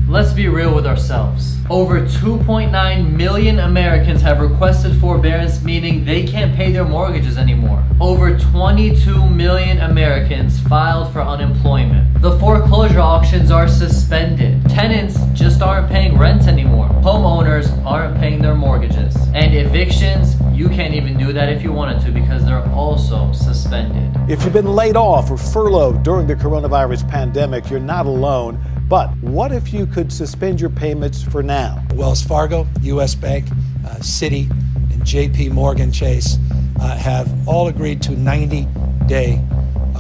Let's be real with ourselves. Over 2.9 million Americans have requested forbearance, meaning they can't pay their mortgages anymore. Over 22 million Americans filed for unemployment. The foreclosure auctions are suspended. Tenants just aren't paying rent anymore. Homeowners aren't paying their mortgages. And evictions, you can't even do that if you wanted to because they're also suspended. If you've been laid off or furloughed during the coronavirus pandemic, you're not alone. But what if you could suspend your payments for now? Wells Fargo, U.S. Bank, Citi, and J.P. Morgan Chase have all agreed to 90-day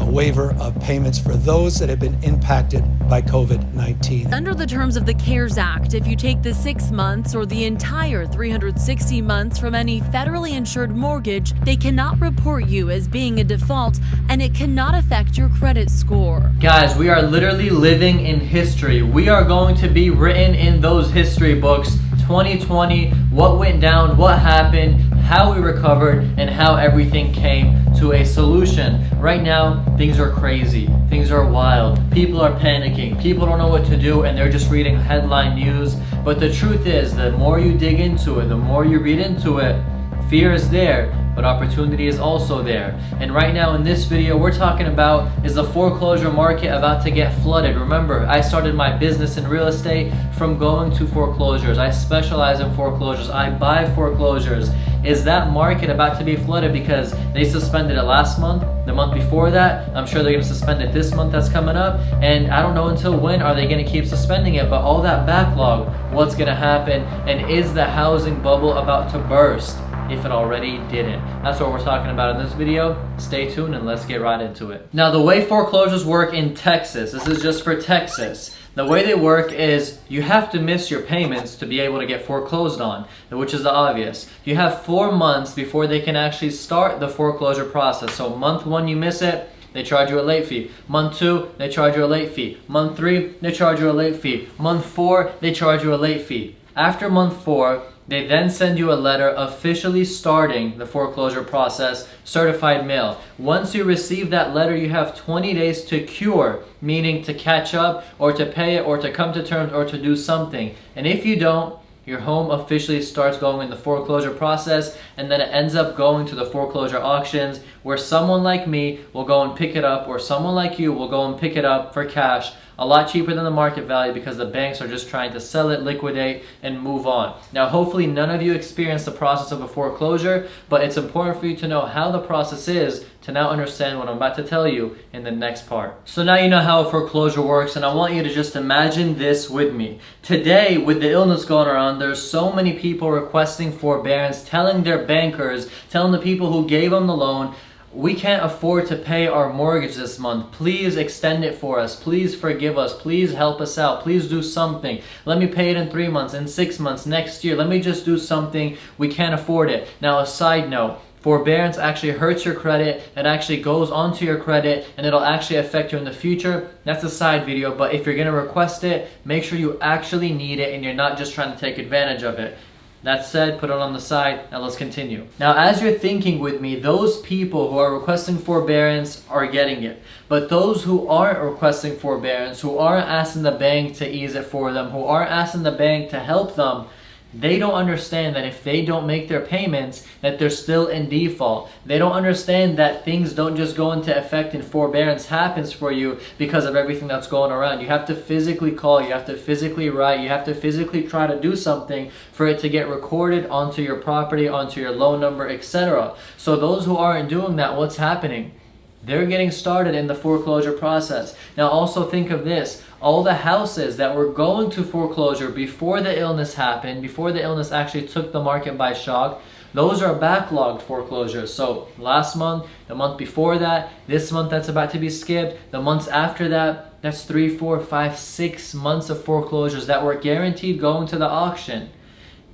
waiver of payments for those that have been impacted by COVID-19. Under the terms of the CARES Act, if you take the 6 months or the entire 360 months from any federally insured mortgage, they cannot report you as being a default, and it cannot affect your credit score. Guys, we are literally living in history. We are going to be written in those history books. 2020, what went down, what happened, how we recovered, and how everything came to a solution. Right now, things are crazy. Things are wild. People are panicking. People don't know what to do, and they're just reading headline news. But the truth is, the more you dig into it, the more you read into it, fear is there, but opportunity is also there. And right now in this video, we're talking about, is the foreclosure market about to get flooded? Remember, I started my business in real estate from going to foreclosures. I specialize in foreclosures. I buy foreclosures. Is that market about to be flooded because they suspended it last month, the month before that? I'm sure they're going to suspend it this month that's coming up. And I don't know until when are they going to keep suspending it, but all that backlog, what's going to happen? And is the housing bubble about to burst? If it already didn't. That's what we're talking about in this video. Stay tuned and let's get right into it. Now, the way foreclosures work in Texas, this is just for Texas. The way they work is you have to miss your payments to be able to get foreclosed on, which is the obvious. You have 4 months before they can actually start the foreclosure process. So month 1 you miss it, they charge you a late fee. Month 2, they charge you a late fee. Month 3, they charge you a late fee. Month 4, they charge you a late fee. After month 4, they then send you a letter officially starting the foreclosure process, certified mail. Once you receive that letter, you have 20 days to cure, meaning to catch up or to pay it or to come to terms or to do something. And if you don't, your home officially starts going in the foreclosure process, and then it ends up going to the foreclosure auctions where someone like me will go and pick it up, or someone like you will go and pick it up for cash, a lot cheaper than the market value because the banks are just trying to sell it, liquidate, and move on. Now, hopefully none of you experience the process of a foreclosure, but it's important for you to know how the process is to now understand what I'm about to tell you in the next part. So now you know how a foreclosure works, and I want you to just imagine this with me. Today, with the illness going around, there's so many people requesting forbearance, telling their bankers, telling the people who gave them the loan, we can't afford to pay our mortgage this month. Please extend it for us. Please forgive us. Please help us out. Please do something. Let me pay it in 3 months, in 6 months, next year. Let me just do something. We can't afford it. Now, a side note, forbearance actually hurts your credit. It actually goes onto your credit, and it'll actually affect you in the future. That's a side video, but if you're going to request it, make sure you actually need it and you're not just trying to take advantage of it. That said, put it on the side. Now let's continue. Now, as you're thinking with me, those people who are requesting forbearance are getting it. But those who aren't requesting forbearance, who aren't asking the bank to ease it for them, who aren't asking the bank to help them, they don't understand that if they don't make their payments, that they're still in default. They don't understand that things don't just go into effect and forbearance happens for you because of everything that's going around. You have to physically call, you have to physically write, you have to physically try to do something for it to get recorded onto your property, onto your loan number, etc. So those who aren't doing that, what's happening? They're getting started in the foreclosure process. Now also think of this. All the houses that were going to foreclosure before the illness happened, before the illness actually took the market by shock, those are backlogged foreclosures. So last month, the month before that, this month that's about to be skipped, the months after that, that's 3, 4, 5, 6 months of foreclosures that were guaranteed going to the auction.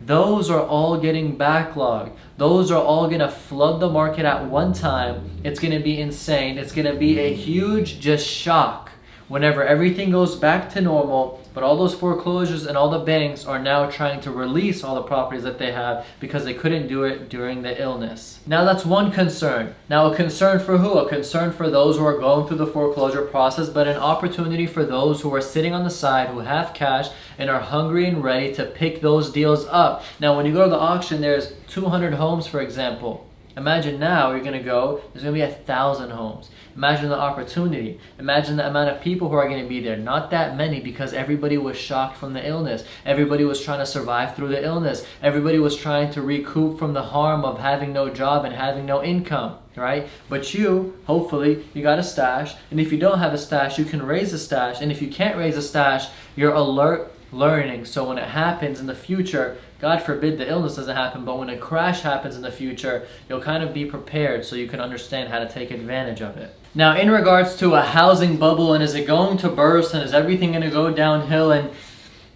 Those are all getting backlogged. Those are all going to flood the market at one time. It's going to be insane. It's going to be a huge just shock. Whenever everything goes back to normal, But all those foreclosures and all the banks are now trying to release all the properties that they have because they couldn't do it during the illness. Now that's one concern. Now a concern for who? A concern for those who are going through the foreclosure process, but an opportunity for those who are sitting on the side, who have cash and are hungry and ready to pick those deals up. Now when you go to the auction, there's 200 homes, for example. Imagine now you're going to go, there's going to be 1,000 homes. Imagine the opportunity. Imagine the amount of people who are going to be there. Not that many, because everybody was shocked from the illness. Everybody was trying to survive through the illness. Everybody was trying to recoup from the harm of having no job and having no income, right? But you, hopefully, you got a stash. And if you don't have a stash, you can raise a stash. And if you can't raise a stash, you're alert, learning. So when it happens in the future, God forbid the illness doesn't happen, but when a crash happens in the future, you'll kind of be prepared so you can understand how to take advantage of it. Now, in regards to a housing bubble, and is it going to burst, and is everything going to go downhill, and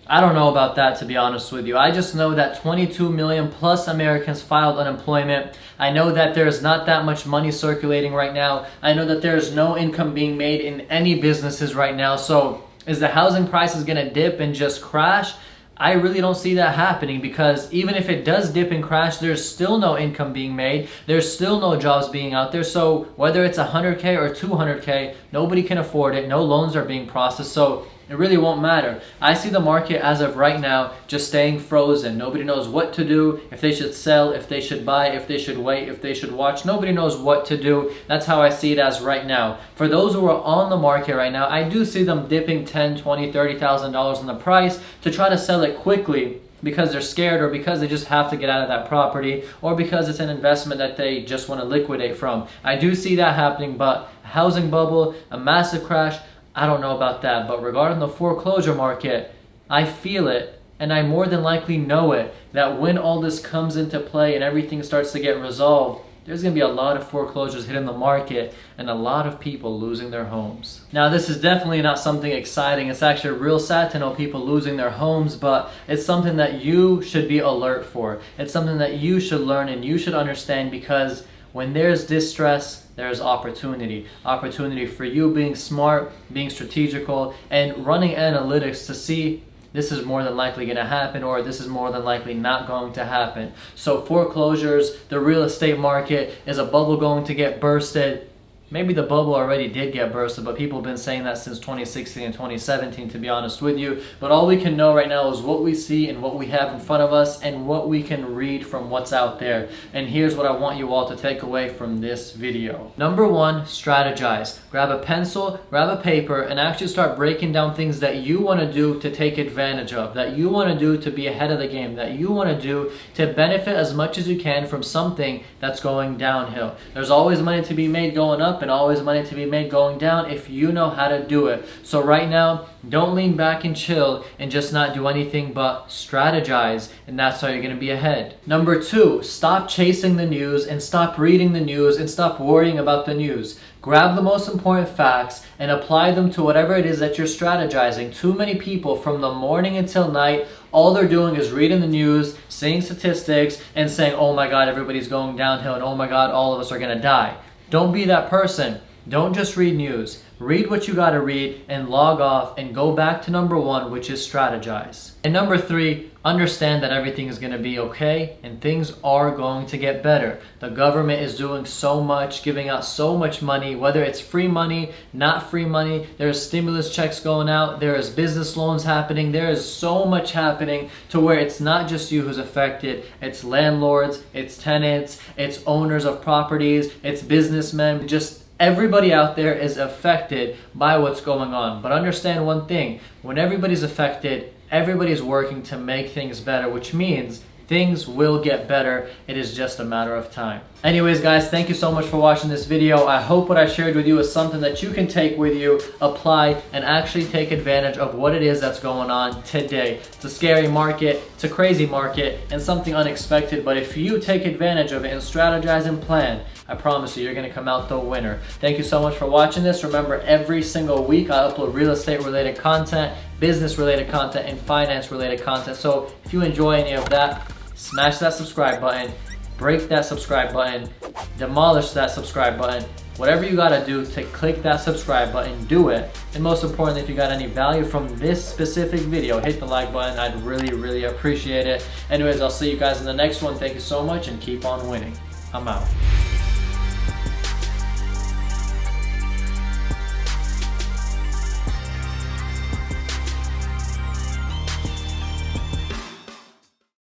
I don't know about that, to be honest with you. I just know that 22 million plus Americans filed unemployment. I know that there's not that much money circulating right now. I know that there's no income being made in any businesses right now. So is the housing prices going to dip and just crash? I really don't see that happening, because even if it does dip and crash, there's still no income being made. There's still no jobs being out there. So whether it's 100K or 200K, nobody can afford it. No loans are being processed. So it really won't matter. I see the market as of right now just staying frozen. Nobody knows what to do, if they should sell, if they should buy, if they should wait, if they should watch. Nobody knows what to do. That's how I see it as right now. For those who are on the market right now, I do see them dipping $10,000, $20,000, $30,000 in the price to try to sell it quickly, because they're scared, or because they just have to get out of that property, or because it's an investment that they just want to liquidate from. I do see that happening, but a housing bubble, a massive crash, I don't know about that. But regarding the foreclosure market, I feel it, and I more than likely know it, that when all this comes into play and everything starts to get resolved, there's going to be a lot of foreclosures hitting the market and a lot of people losing their homes. Now, this is definitely not something exciting. It's actually real sad to know people losing their homes, but it's something that you should be alert for. It's something that you should learn and you should understand, because when there's distress, there's opportunity. Opportunity for you being smart, being strategical, and running analytics to see this is more than likely going to happen, or this is more than likely not going to happen. So foreclosures, the real estate market, is a bubble going to get bursted? Maybe the bubble already did get bursted, but people have been saying that since 2016 and 2017, to be honest with you. But all we can know right now is what we see and what we have in front of us and what we can read from what's out there. And here's what I want you all to take away from this video. Number one, strategize. Grab a pencil, grab a paper, and actually start breaking down things that you want to do to take advantage of, that you want to do to be ahead of the game, that you want to do to benefit as much as you can from something that's going downhill. There's always money to be made going up, and always money to be made going down if you know how to do it. So right now, don't lean back and chill and just not do anything but strategize, and that's how you're going to be ahead. Number two, stop chasing the news and stop reading the news and stop worrying about the news. Grab the most important facts and apply them to whatever it is that you're strategizing. Too many people from the morning until night, all they're doing is reading the news, seeing statistics, and saying, oh my God, everybody's going downhill, and oh my God, all of us are going to die. Don't be that person. Don't just read news. Read what you got to read and log off and go back to number one, which is strategize. And number three, understand that everything is going to be okay and things are going to get better. The government is doing so much, giving out so much money, whether it's free money, not free money. There's stimulus checks going out. There is business loans happening. There is so much happening to where it's not just you who's affected. It's landlords, it's tenants, it's owners of properties, it's businessmen. Just everybody out there is affected by what's going on. But understand one thing, when everybody's affected, everybody's working to make things better, which means things will get better. It is just a matter of time. Anyways, guys, thank you so much for watching this video. I hope what I shared with you is something that you can take with you, apply, and actually take advantage of what it is that's going on today. It's a scary market, it's a crazy market, and something unexpected, but if you take advantage of it and strategize and plan, I promise you, you're going to come out the winner. Thank you so much for watching this. Remember, every single week I upload real estate related content, business related content, and finance related content. So if you enjoy any of that, smash that subscribe button, break that subscribe button, demolish that subscribe button, Whatever you gotta do to click that subscribe button, do it. And most importantly, if you got any value from this specific video, hit the like button. I'd really appreciate it. Anyways, I'll see you guys in the next one. Thank you so much and keep on winning. I'm out.